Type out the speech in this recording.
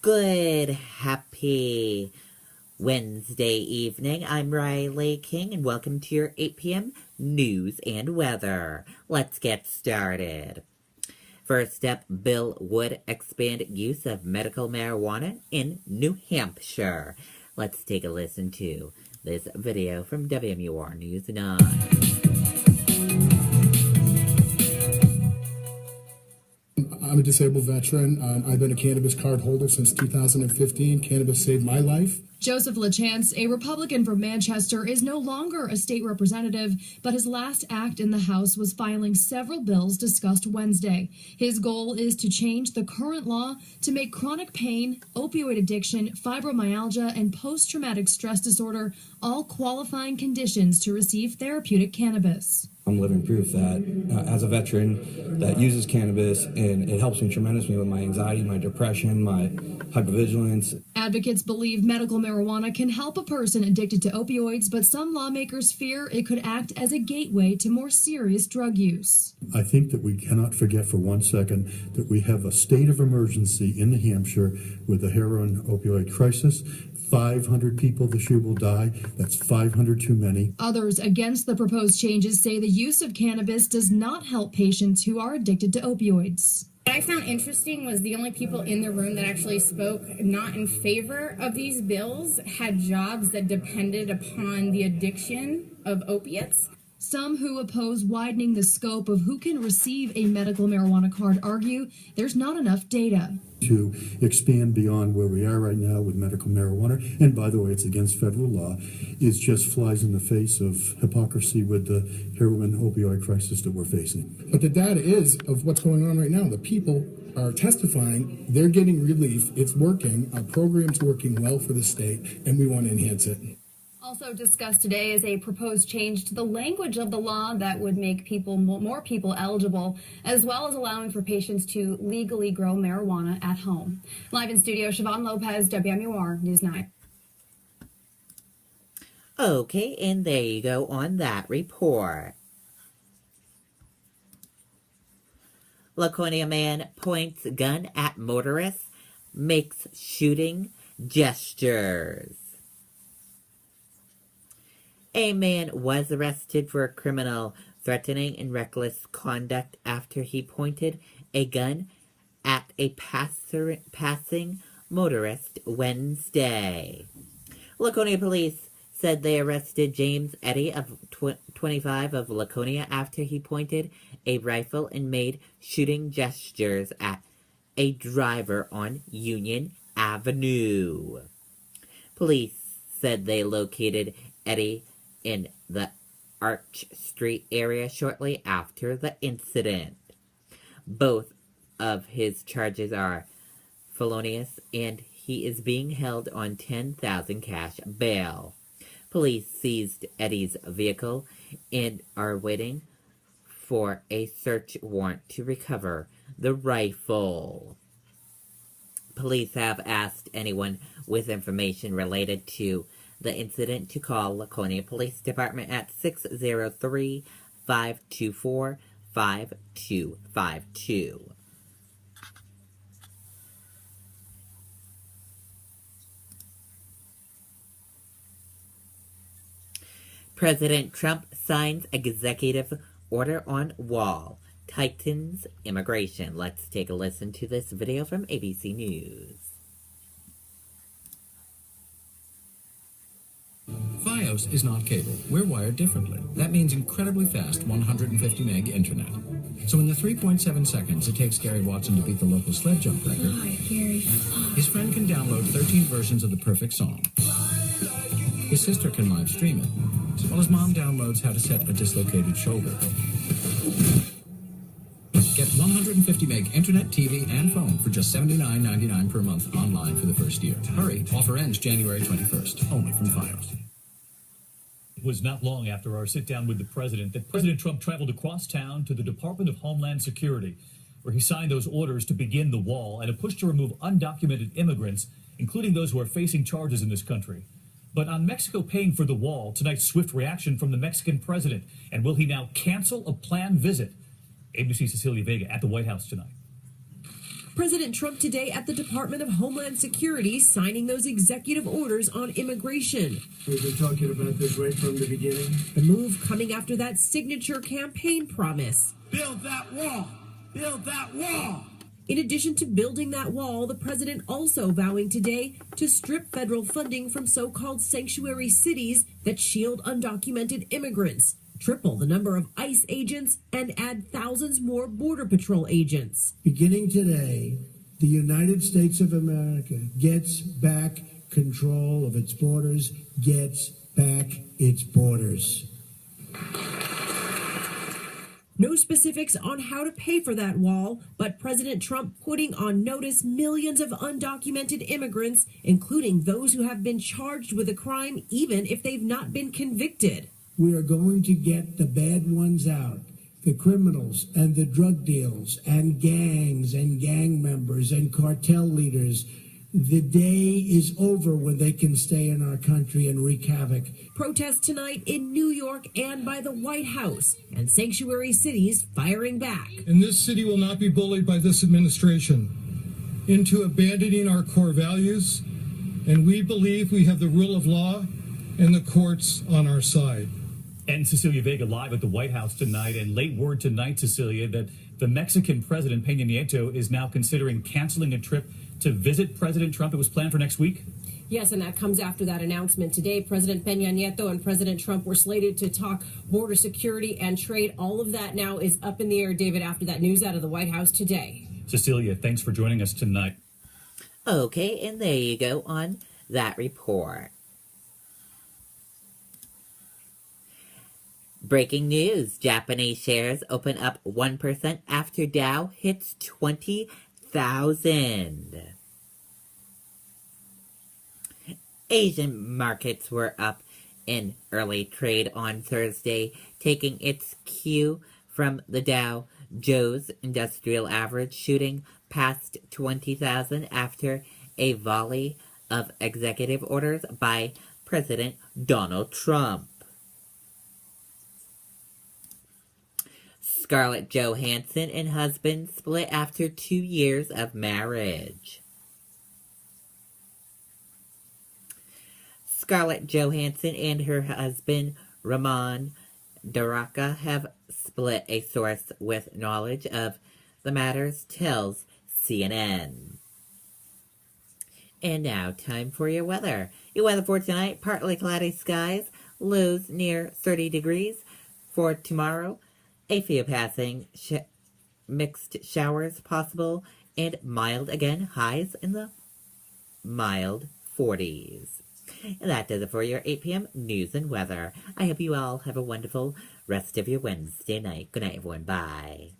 Good, happy Wednesday evening. I'm Riley King, and welcome to your 8 p.m. news and weather. Let's get started. First up, bill would expand use of medical marijuana in New Hampshire. Let's take a listen to this video from WMUR News 9. I'm a disabled veteran. I've been a cannabis card holder since 2015. Cannabis saved my life. Joseph LaChance, a Republican from Manchester, is no longer a state representative, but his last act in the House was filing several bills discussed Wednesday. His goal is to change the current law to make chronic pain, opioid addiction, fibromyalgia, and post-traumatic stress disorder all qualifying conditions to receive therapeutic cannabis. I'm living proof that as a veteran that uses cannabis, and it helps me tremendously with my anxiety, my depression, my hypervigilance. Advocates believe medical marijuana can help a person addicted to opioids, but some lawmakers fear it could act as a gateway to more serious drug use. I think that we cannot forget for 1 second that we have a state of emergency in New Hampshire with the heroin opioid crisis. 500 people this year will die. That's 500 too many. Others against the proposed changes say the use of cannabis does not help patients who are addicted to opioids. What I found interesting was the only people in the room that actually spoke not in favor of these bills had jobs that depended upon the addiction of opiates. Some who oppose widening the scope of who can receive a medical marijuana card argue there's not enough data. To expand beyond where we are right now with medical marijuana, and by the way, it's against federal law, is just flies in the face of hypocrisy with the heroin opioid crisis that we're facing. But the data is of what's going on right now. The people are testifying. They're getting relief. It's working. Our program's working well for the state, and we want to enhance it. Also discussed today is a proposed change to the language of the law that would make more people eligible, as well as allowing for patients to legally grow marijuana at home. Live in studio, Siobhan Lopez, WMUR News 9. Okay, and there you go on that report. Laconia man points gun at motorist, makes shooting gestures. A man was arrested for criminal threatening and reckless conduct after he pointed a gun at a passing motorist Wednesday. Laconia police said they arrested James Eddy of 25 of Laconia after he pointed a rifle and made shooting gestures at a driver on Union Avenue. Police said they located Eddy in the Arch Street area shortly after the incident. Both of his charges are felonious, and he is being held on $10,000 cash bail. Police seized Eddy's vehicle and are waiting for a search warrant to recover the rifle. Police have asked anyone with information related to the incident to call Laconia Police Department at 603-524-5252. President Trump signs executive order on wall, tightens immigration. Let's take a listen to this video from ABC News. Fios is not cable. We're wired differently. That means incredibly fast 150 meg internet. So in the 3.7 seconds it takes Gary Watson to beat the local sled jump record, his friend can download 13 versions of the perfect song. His sister can live stream it, while his mom downloads how to set a dislocated shoulder. Get 150 meg internet, TV, and phone for just $79.99 per month online for the first year. Hurry, offer ends January 21st, only from Fios. It was not long after our sit-down with the president that President Trump traveled across town to the Department of Homeland Security, where he signed those orders to begin the wall and a push to remove undocumented immigrants, including those who are facing charges in this country. But on Mexico paying for the wall, tonight's swift reaction from the Mexican president, and will he now cancel a planned visit? ABC's Cecilia Vega at the White House tonight. President Trump today at the Department of Homeland Security signing those executive orders on immigration. We've been talking about this right from the beginning. The move coming after that signature campaign promise. Build that wall! Build that wall! In addition to building that wall, the president also vowing today to strip federal funding from so-called sanctuary cities that shield undocumented immigrants, triple the number of ICE agents, and add thousands more Border Patrol agents. Beginning today, the United States of America gets back control of its borders, gets back its borders. No specifics on how to pay for that wall, but President Trump putting on notice millions of undocumented immigrants, including those who have been charged with a crime even if they've not been convicted. We are going to get the bad ones out, the criminals and the drug deals and gangs and gang members and cartel leaders. The day is over when they can stay in our country and wreak havoc. Protests tonight in New York and by the White House, and sanctuary cities firing back. And this city will not be bullied by this administration into abandoning our core values, and we believe we have the rule of law and the courts on our side. And Cecilia Vega live at the White House tonight, and late word tonight, Cecilia, that the Mexican president, Peña Nieto, is now considering canceling a trip to visit President Trump. It was planned for next week. Yes, and that comes after that announcement today. President Peña Nieto and President Trump were slated to talk border security and trade. All of that now is up in the air, David, after that news out of the White House today. Cecilia, thanks for joining us tonight. Okay, and there you go on that report. Breaking news, Japanese shares open up 1% after Dow hits 20,000. Asian markets were up in early trade on Thursday, taking its cue from the Dow Jones Industrial Average shooting past 20,000 after a volley of executive orders by President Donald Trump. Scarlett Johansson and husband split after 2 years of marriage. Scarlett Johansson and her husband, Ramon Daraka, have split, a source with knowledge of the matters tells CNN. And now, time for your weather. Your weather for tonight, partly cloudy skies, lows near 30 degrees. For tomorrow, a few passing mixed showers possible, and mild again, highs in the mild 40s. And that does it for your 8 p.m. news and weather. I hope you all have a wonderful rest of your Wednesday night. Good night, everyone. Bye.